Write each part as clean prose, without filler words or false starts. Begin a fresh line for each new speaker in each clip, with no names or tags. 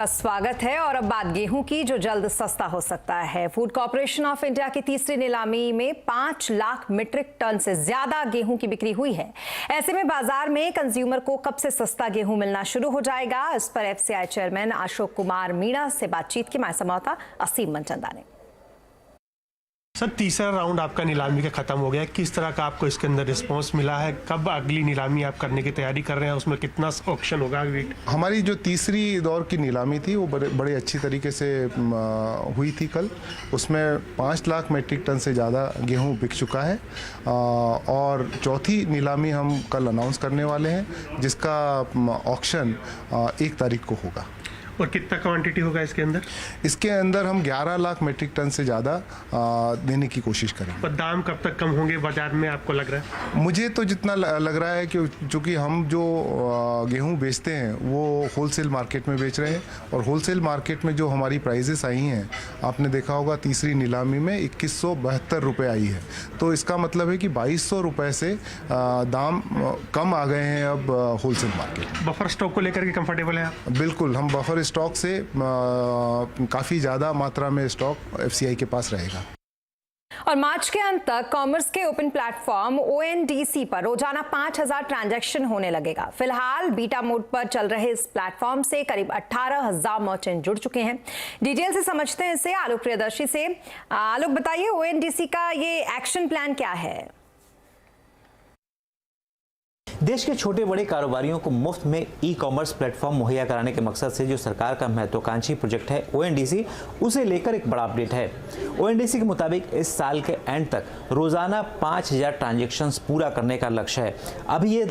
स्वागत है। और अब बात गेहूं की, जो जल्द सस्ता हो सकता है। फूड कॉर्पोरेशन ऑफ इंडिया की तीसरी नीलामी में 5 लाख मीट्रिक टन से ज्यादा गेहूं की बिक्री हुई है। ऐसे में बाजार में कंज्यूमर को कब से सस्ता गेहूं मिलना शुरू हो जाएगा, इस पर एफसीआई चेयरमैन अशोक कुमार मीणा से बातचीत की हमारे संवाददाता असीम मनचंदा ने।
सर, तीसरा राउंड आपका नीलामी का खत्म हो गया, किस तरह का आपको इसके अंदर रिस्पांस मिला है? कब अगली नीलामी आप करने की तैयारी कर रहे हैं? उसमें कितना ऑक्शन होगा?
हमारी जो तीसरी दौर की नीलामी थी वो बड़े अच्छी तरीके से हुई थी कल। उसमें 5 लाख मीट्रिक टन से ज़्यादा गेहूं बिक चुका है और चौथी नीलामी हम कल अनाउंस करने वाले हैं, जिसका ऑक्शन 1 तारीख को होगा।
और कितना क्वांटिटी होगा इसके अंदर?
इसके अंदर हम 11 लाख मीट्रिक टन से ज़्यादा देने की कोशिश करेंगे।
और दाम कब तक कम होंगे बाजार में, आपको लग रहा है?
मुझे तो जितना लग रहा है कि चूँकि हम जो गेहूं बेचते हैं वो होलसेल मार्केट में बेच रहे हैं, और होलसेल मार्केट में जो हमारी प्राइजेस आई हैं, आपने देखा होगा तीसरी नीलामी में 2172 रुपये आई है। तो इसका मतलब है कि 2200 रुपये से दाम कम आ गए हैं अब होलसेल मार्केट।
बफर स्टॉक को लेकर के कंफर्टेबल है आप?
बिल्कुल, हम बफर स्टॉक से काफ़ी ज़्यादा मात्रा में स्टॉक एफसीआई के पास रहेगा।
और मार्च के अंत तक कॉमर्स के ओपन प्लेटफॉर्म ओएनडीसी पर रोजाना 5000 ट्रांजैक्शन होने लगेगा। फिलहाल बीटा मोड पर चल रहे इस प्लेटफॉर्म से करीब 18,000 मर्चेंट जुड़ चुके हैं। डिटेल से समझते हैं इसे आलोक प्रियदर्शी से। आलोक, बताइए, ओएनडीसी का ये एक्शन प्लान क्या है?
देश के छोटे बड़े कारोबारियों को मुफ्त में ई कॉमर्स प्लेटफॉर्म मुहैया कराने के मकसद से जो सरकार का महत्वाकांक्षी प्रोजेक्ट है ओएनडीसी, उसे लेकर एक बड़ा अपडेट है। ओएनडीसी के मुताबिक इस साल के एंड तक रोजाना 5000 ट्रांजैक्शंस पूरा करने का लक्ष्य है। अभी ये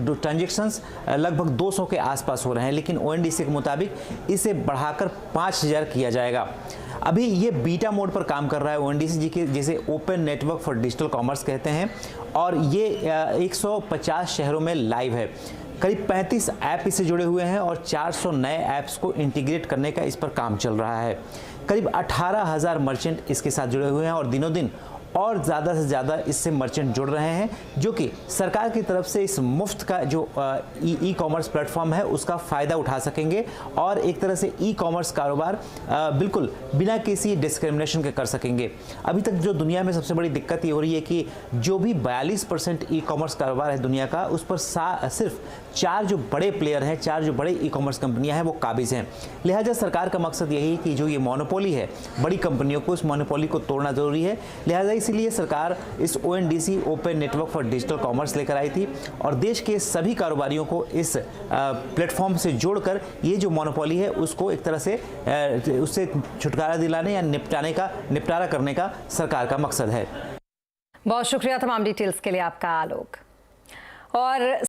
ट्रांजैक्शंस लगभग 200 के आसपास हो रहे हैं, लेकिन ओएनडीसी के मुताबिक इसे बढ़ाकर 5000 किया जाएगा। अभी ये बीटा मोड पर काम कर रहा है ओएनडीसी जी के, जिसे open network for digital commerce कहते हैं, और ये 150 शहरों में लाइव है। करीब 35 ऐप इससे जुड़े हुए हैं और 400 नए ऐप्स को इंटीग्रेट करने का इस पर काम चल रहा है। करीब 18,000 मर्चेंट इसके साथ जुड़े हुए हैं और दिनों दिन और ज़्यादा से ज़्यादा इससे मर्चेंट जुड़ रहे हैं, जो कि सरकार की तरफ से इस मुफ्त का जो ई कॉमर्स प्लेटफॉर्म है उसका फ़ायदा उठा सकेंगे और एक तरह से ई कॉमर्स कारोबार बिल्कुल बिना किसी डिस्क्रिमिनेशन के कर सकेंगे। अभी तक जो दुनिया में सबसे बड़ी दिक्कत ये हो रही है कि जो भी 42% ई कॉमर्स कारोबार है दुनिया का, उस पर सिर्फ 4 जो बड़े प्लेयर हैं, 4 जो बड़े ई कॉमर्स कंपनियाँ हैं वो काबिज हैं। लिहाजा सरकार का मकसद यही है कि जो ये मोनोपोली है बड़ी कंपनियों को, उस मोनोपोली को तोड़ना ज़रूरी है। लिहाजा इसीलिए सरकार इस ONDC open network for digital commerce लेकर आई थी और देश के सभी कारोबारियों को इस प्लेटफॉर्म से जोड़कर ये जो मोनोपोली है उसको एक तरह से उससे छुटकारा दिलाने या निपटारा करने का सरकार का मकसद है।
बहुत शुक्रिया तमाम डिटेल्स के लिए आपका, आलोक। और